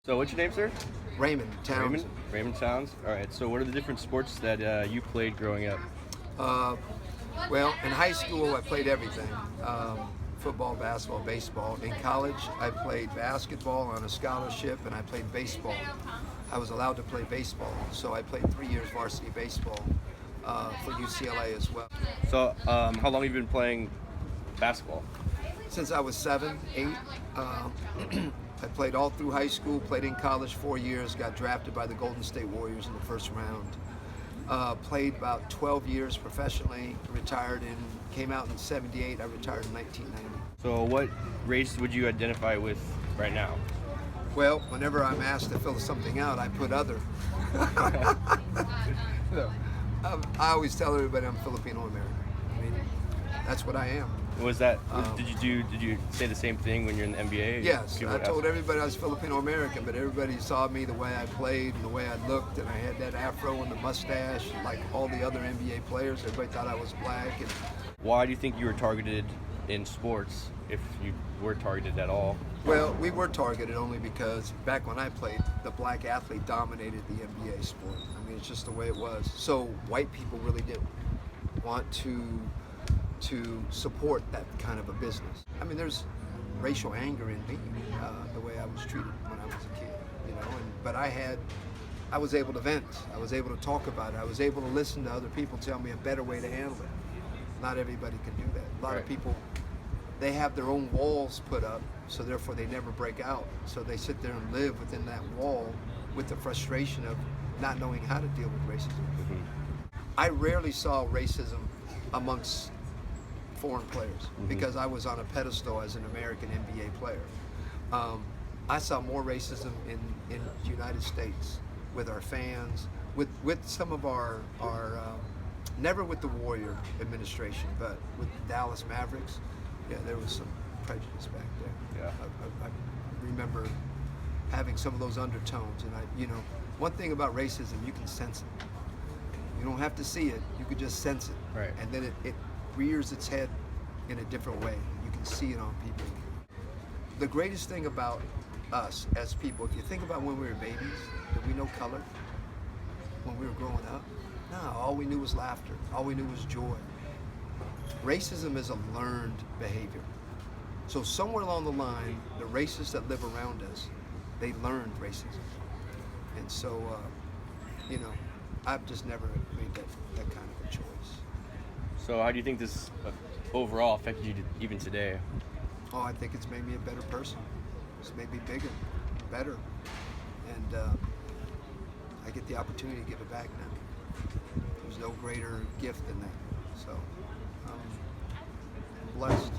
So what's your name, sir? Raymond Towns. Raymond Towns. All right. So what are the different sports that you played growing up? Uh, well, in high school, I played everything. Football, basketball, baseball. In college, I played basketball on a scholarship, and I played baseball. I was allowed to play baseball, so I played 3 years varsity baseball for UCLA as well. So how long have you been playing basketball? Since I was 7, 8, I played all through high school, played in college 4 years, got drafted by the Golden State Warriors in the first round. Played about 12 years professionally, retired came out in 78, I retired in 1990. So what race would you identify with right now? Well, whenever I'm asked to fill something out, I put other. So, I always tell everybody I'm Filipino American. I mean, that's what I am. Was that? Did you say the same thing when you're in the NBA? Yes, People I would told ask- everybody I was Filipino American, but everybody saw me the way I played and the way I looked, and I had that afro and the mustache, like all the other NBA players. Everybody thought I was black. And Why do you think you were targeted in sports, if you were targeted at all? well, we were targeted only because back when I played, the black athlete dominated the NBA sport. I mean, it's just the way it was. So white people really didn't want to support that kind of a business. I mean, there's racial anger in me, the way I was treated when I was a kid, you know. But I was able to vent. I was able to talk about it. I was able to listen to other people tell me a better way to handle it. Not everybody can do that. A lot of Right. people, they have their own walls put up, so therefore they never break out. So they sit there and live within that wall with the frustration of not knowing how to deal with racism. I rarely saw racism amongst foreign players because I was on a pedestal as an American NBA player. I saw more racism in the United States with our fans, with some of our never with the Warrior administration, but with Dallas Mavericks. Yeah, there was some prejudice back there. Yeah. I remember having some of those undertones, and one thing about racism, you can sense it. You don't have to see it; you could just sense it. Right. And then it rears its head in a different way. You can see it on people. The greatest thing about us as people, if you think about when we were babies, did we know color when we were growing up? No, all we knew was laughter. All we knew was joy. Racism is a learned behavior. So somewhere along the line, the racists that live around us, they learned racism. And so, I've just never made that kind of a choice. So how do you think this overall affected you even today? Oh, I think it's made me a better person. It's made me bigger, better. And I get the opportunity to give it back now. There's no greater gift than that. So I'm blessed.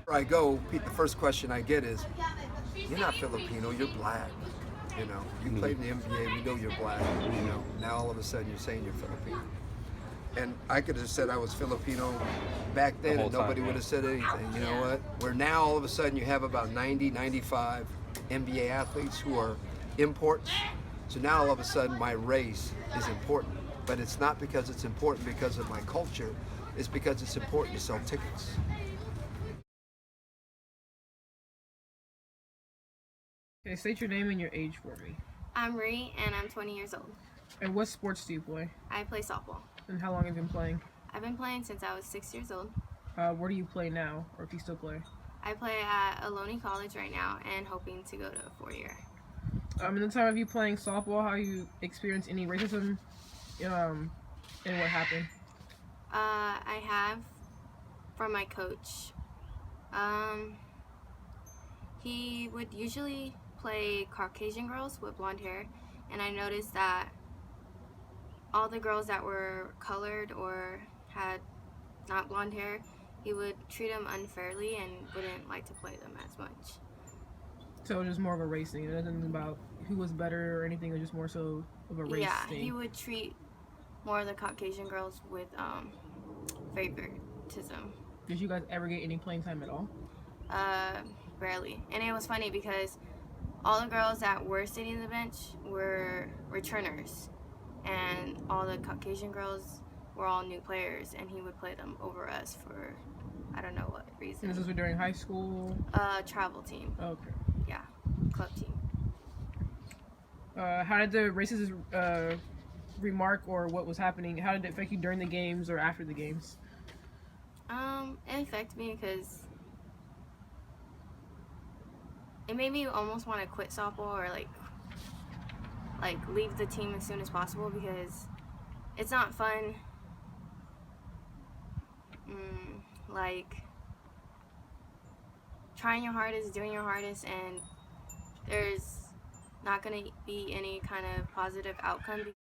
Where I go, Pete, the first question I get is, you're not Filipino, you're black. You know, you played in the NBA, we know you're black. You know, now all of a sudden you're saying you're Filipino. And I could have said I was Filipino back then whole and nobody time, would have said anything. You know what? Where now all of a sudden you have about 90, 95 NBA athletes who are imports. So now all of a sudden my race is important. But it's not because it's important because of my culture. It's because it's important to sell tickets. Okay, state your name and your age for me. I'm Ree, and I'm 20 years old. And what sports do you play? I play softball. And how long have you been playing? I've been playing since I was 6 years old. Where do you play now, or if you still play? I play at Ohlone College right now and hoping to go to a 4-year. In the time of you playing softball, how you experienced any racism, and what happened? I have from my coach. He would usually play Caucasian girls with blonde hair, and I noticed that all the girls that were colored or had not blonde hair, he would treat them unfairly and wouldn't like to play them as much. So it was just more of a race thing. It wasn't about who was better or anything. It was just more so of a race Yeah, thing. he would treat more of the Caucasian girls with favoritism. Did you guys ever get any playing time at all? Barely. And it was funny because all the girls that were sitting on the bench were returners, and all the Caucasian girls were all new players, and he would play them over us for I don't know what reason. And this was during high school? Travel team. Okay. Yeah, club team. How did the racist remark or what was happening? How did it affect you during the games or after the games? It affected me because it made me almost want to quit softball or like leave the team as soon as possible because it's not fun. Like trying your hardest, doing your hardest, and there's not going to be any kind of positive outcome.